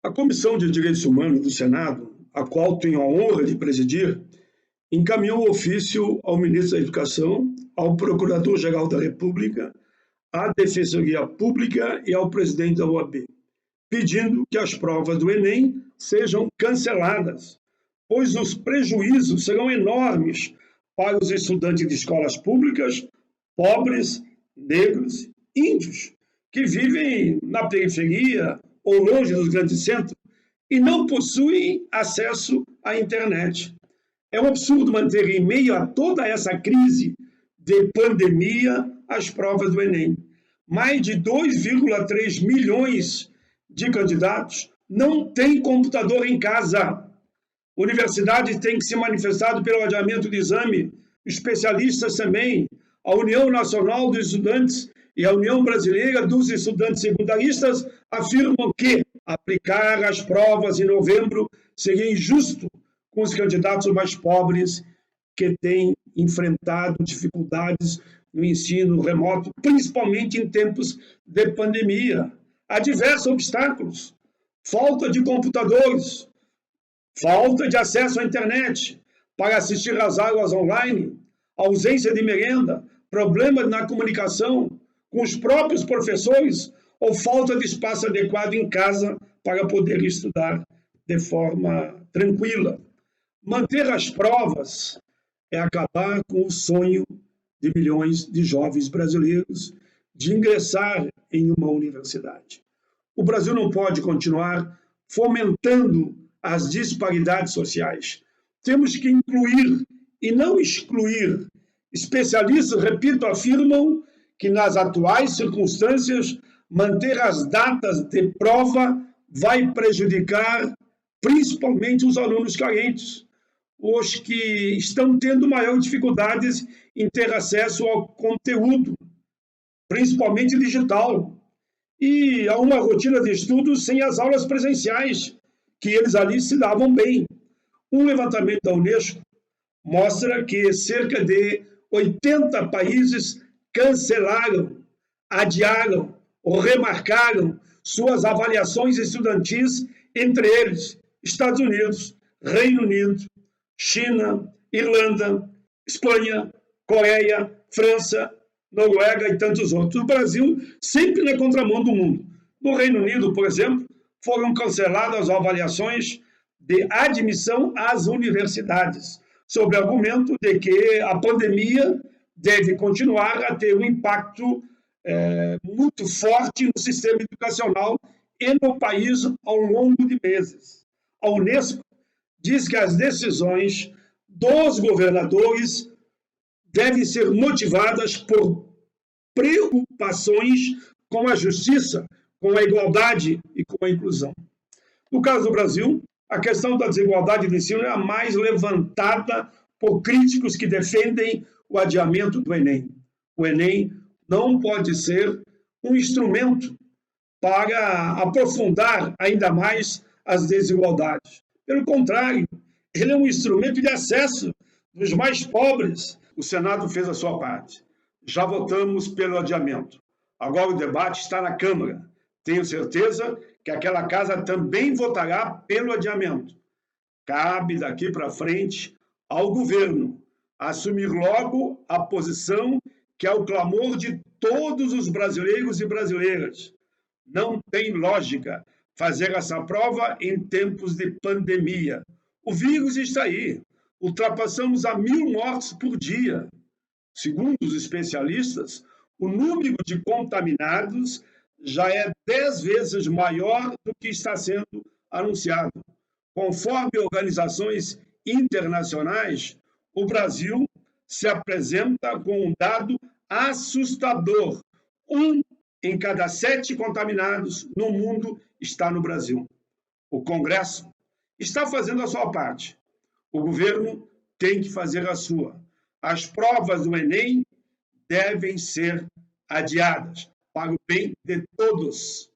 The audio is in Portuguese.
A Comissão de Direitos Humanos do Senado, a qual tenho a honra de presidir, encaminhou o ofício ao ministro da Educação, ao Procurador-Geral da República, à Defensoria Pública e ao presidente da OAB, pedindo que as provas do Enem sejam canceladas, pois os prejuízos serão enormes para os estudantes de escolas públicas, pobres, negros, índios, que vivem na periferia ou longe dos grandes centros e não possuem acesso à internet. É um absurdo manter, em meio a toda essa crise de pandemia, as provas do Enem. Mais de 2,3 milhões de candidatos não têm computador em casa. Universidades têm que se manifestar pelo adiamento do exame, especialistas também. A União Nacional dos Estudantes e a União Brasileira dos Estudantes Secundaristas afirmam que aplicar as provas em novembro seria injusto com os candidatos mais pobres que têm enfrentado dificuldades no ensino remoto, principalmente em tempos de pandemia. Há diversos obstáculos: falta de computadores, falta de acesso à internet para assistir às aulas online, ausência de merenda, problemas na comunicação com os próprios professores ou falta de espaço adequado em casa para poder estudar de forma tranquila. Manter as provas é acabar com o sonho de milhões de jovens brasileiros de ingressar em uma universidade. O Brasil não pode continuar fomentando as disparidades sociais. Temos que incluir e não excluir. Especialistas, repito, afirmam que nas atuais circunstâncias, manter as datas de prova vai prejudicar principalmente os alunos carentes, os que estão tendo maior dificuldades em ter acesso ao conteúdo, principalmente digital, e a uma rotina de estudos sem as aulas presenciais, que eles ali se davam bem. Um levantamento da Unesco mostra que cerca de 80 países cancelaram, adiaram ou remarcaram suas avaliações estudantis, entre eles Estados Unidos, Reino Unido, China, Irlanda, Espanha, Coreia, França, Noruega e tantos outros. O Brasil sempre na contramão do mundo. No Reino Unido, por exemplo, foram canceladas as avaliações de admissão às universidades, sob o argumento de que a pandemia deve continuar a ter um impacto muito forte no sistema educacional e no país ao longo de meses. A Unesco diz que as decisões dos governadores devem ser motivadas por preocupações com a justiça, com a igualdade e com a inclusão. No caso do Brasil, a questão da desigualdade do ensino é a mais levantada por críticos que defendem o adiamento do Enem. O Enem não pode ser um instrumento para aprofundar ainda mais as desigualdades. Pelo contrário, ele é um instrumento de acesso dos mais pobres. O Senado fez a sua parte. Já votamos pelo adiamento. Agora o debate está na Câmara. Tenho certeza que aquela casa também votará pelo adiamento. Cabe daqui para frente ao governo assumir logo a posição que é o clamor de todos os brasileiros e brasileiras. Não tem lógica fazer essa prova em tempos de pandemia. O vírus está aí. Ultrapassamos a 1.000 mortes por dia. Segundo os especialistas, o número de contaminados já é 10 vezes maior do que está sendo anunciado. Conforme organizações internacionais, o Brasil se apresenta com um dado assustador. 1 em cada 7 contaminados no mundo está no Brasil. O Congresso está fazendo a sua parte. O governo tem que fazer a sua. As provas do Enem devem ser adiadas para o bem de todos.